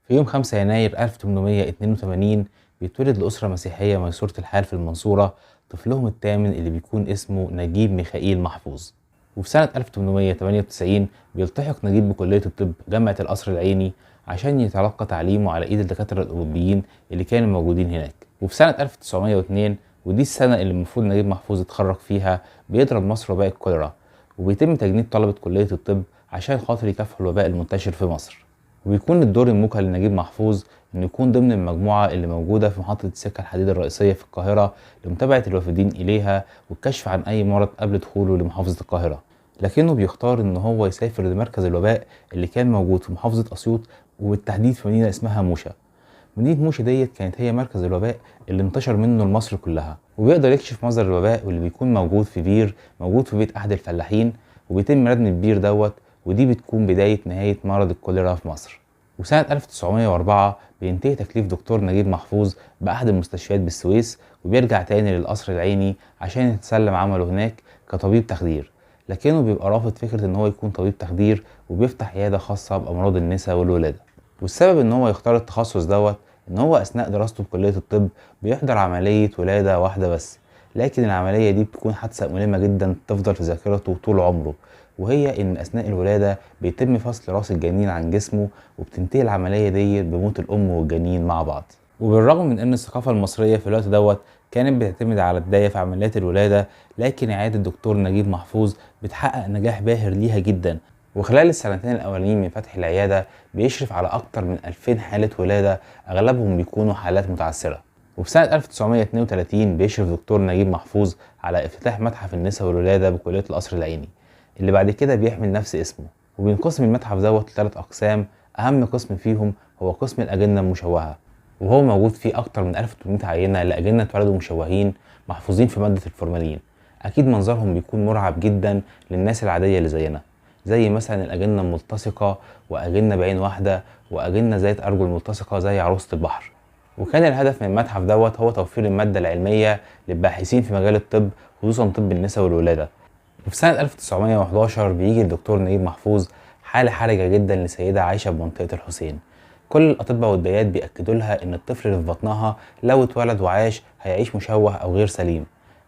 في يوم 5 يناير 1882 بيتولد لأسرة مسيحية ميسورة الحال في المنصورة طفلهم الثامن اللي بيكون اسمه نجيب ميخائيل محفوظ. وفي سنة 1898 بيلتحق نجيب بكلية الطب جامعة القصر العيني عشان يتلقى تعليمه على إيد الدكاترة الأوروبيين اللي كانوا موجودين هناك. وفي سنة 1902 ودي السنة اللي المفروض نجيب محفوظ اتخرج فيها بيضرب مصر وباء الكوليرا، وبيتم تجنيد طلبة كلية الطب عشان خاطر يكافحوا الوباء المنتشر في مصر. وبيكون الدور الموكل لنجيب محفوظ انه يكون ضمن المجموعة اللي موجودة في محطة السكة الحديد الرئيسية في القاهرة لمتابعة الوافدين إليها والكشف عن أي مرض قبل دخوله لمحافظة القاهرة. لكنه بيختار ان هو يسافر لمركز الوباء اللي كان موجود في محافظة أسيوط، وبالتحديد في مدينة اسمها موشا. مدينة موشا ديت كانت هي مركز الوباء اللي انتشر منه لمصر كلها، وبيقدر يكشف مصدر الوباء واللي بيكون موجود في بير موجود في بيت أحد الفلاحين، وبيتم ردم البير دوت، ودي بتكون بداية نهاية مرض الكوليرا في مصر. وسنة 1904 بينتهي تكليف دكتور نجيب محفوظ بأحد المستشفيات بالسويس، وبيرجع تاني للقصر العيني عشان يتسلم عمله هناك كطبيب تخدير. لكنه بيبقى رافض فكرة ان هو يكون طبيب تخدير، وبيفتح عيادة خاصة بأمراض النساء والولادة. والسبب ان هو يختار التخصص دوت ان هو اثناء دراسته بكلية الطب بيحضر عملية ولادة واحدة بس، لكن العملية دي بتكون حادثة مؤلمة جدا تفضل في ذاكرته طول عمره، وهي ان اثناء الولادة بيتم فصل راس الجنين عن جسمه، وبتنتهي العملية دي بموت الام والجنين مع بعض. وبالرغم من ان الثقافة المصرية في الوقت دوت كانت بتعتمد على الداية في عمليات الولادة، لكن عيادة الدكتور نجيب محفوظ بتحقق نجاح باهر ليها جدا. وخلال السنتين الأولانيين من فتح العيادة بيشرف على أكتر من 2000 حالة ولادة، أغلبهم بيكونوا حالات متعثرة. وفي سنة 1932 بيشرف دكتور نجيب محفوظ على افتتاح متحف النساء والولادة بكلية القصر العيني، اللي بعد كده بيحمل نفس اسمه. وبينقسم المتحف دوت ل3 أقسام، أهم قسم فيهم هو قسم الأجنة المشوهة، وهو موجود فيه أكتر من 1800 عينة لأجنة اتولدوا مشوهين محفوظين في مادة الفورمالين. أكيد منظرهم بيكون مرعب جدا للناس العادية اللي زينا، زي مثلا الأجنة الملتصقة وأجنة بعين واحدة وأجنة ذات أرجل ملتصقة زي عروسة البحر. وكان الهدف من المتحف دوت هو توفير المادة العلمية للباحثين في مجال الطب، خصوصا طب النساء والولادة. وفي سنة 1911 بيجي الدكتور نجيب محفوظ حالة حرجة جدا لسيدة عايشة بمنطقة الحسين. كل الأطباء والديات بيأكدوا لها إن الطفل اللي في بطنها لو اتولد وعاش هيعيش مشوه أو غير سليم،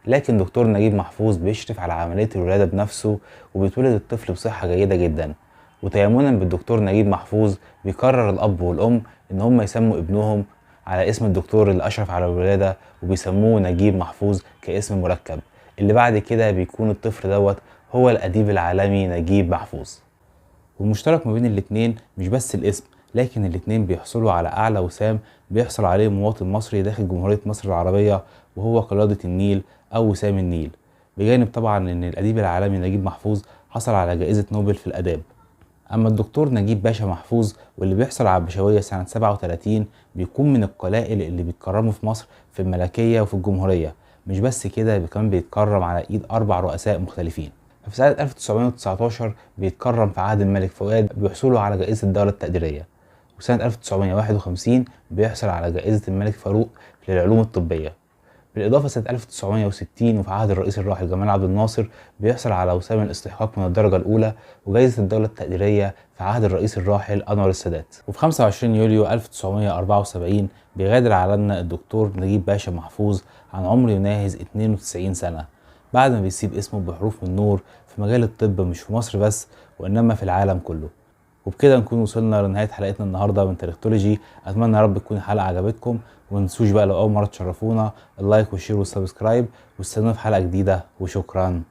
لكن دكتور نجيب محفوظ بيشرف على عملية الولادة بنفسه، وبيتولد الطفل بصحة جيدة جدا. وتيمنا بالدكتور نجيب محفوظ بيقرر الأب والأم إن هم يسموا ابنهم على اسم الدكتور اللي أشرف على الولادة، وبيسموه نجيب محفوظ كاسم مركب، اللي بعد كده بيكون الطفل دوت هو الأديب العالمي نجيب محفوظ. والمشترك ما بين الاتنين مش بس الاسم، لكن الاتنين بيحصلوا على أعلى وسام بيحصل عليه مواطن مصري داخل جمهورية مصر العربية، وهو قلادة النيل أو وسام النيل. بجانب طبعا إن الأديب العالمي نجيب محفوظ حصل على جائزة نوبل في الآداب. أما الدكتور نجيب باشا محفوظ واللي بيحصل على البشوية سنة 37 بيكون من القلائل اللي بيتكرموا في مصر في الملكية وفي الجمهورية. مش بس كده، كمان بيتكرم على إيد 4 رؤساء مختلفين. في سنة 1919 بيتكرم في عهد الملك فؤاد بحصوله على جائزة الدولة التقديرية. وسنة 1951 بيحصل على جائزة الملك فاروق للعلوم الطبية. بالإضافة سنة 1960 وفي عهد الرئيس الراحل جمال عبد الناصر بيحصل على وسام الاستحقاق من الدرجة الأولى وجائزة الدولة التقديرية في عهد الرئيس الراحل أنور السادات. وفي 25 يوليو 1974 بيغادر عالمنا الدكتور نجيب باشا محفوظ عن عمر يناهز 92 سنة، بعد ما بيسيب اسمه بحروف من نور في مجال الطب، مش في مصر بس وإنما في العالم كله. وبكده نكون وصلنا لنهاية حلقتنا النهاردة من تاريختولوجي. أتمنى يا رب تكون الحلقة عجبتكم، ومتنسوش بقى لو أول مرة تشرفونا اللايك والشير والسبسكرايب، واستنونا في حلقة جديدة، وشكرا.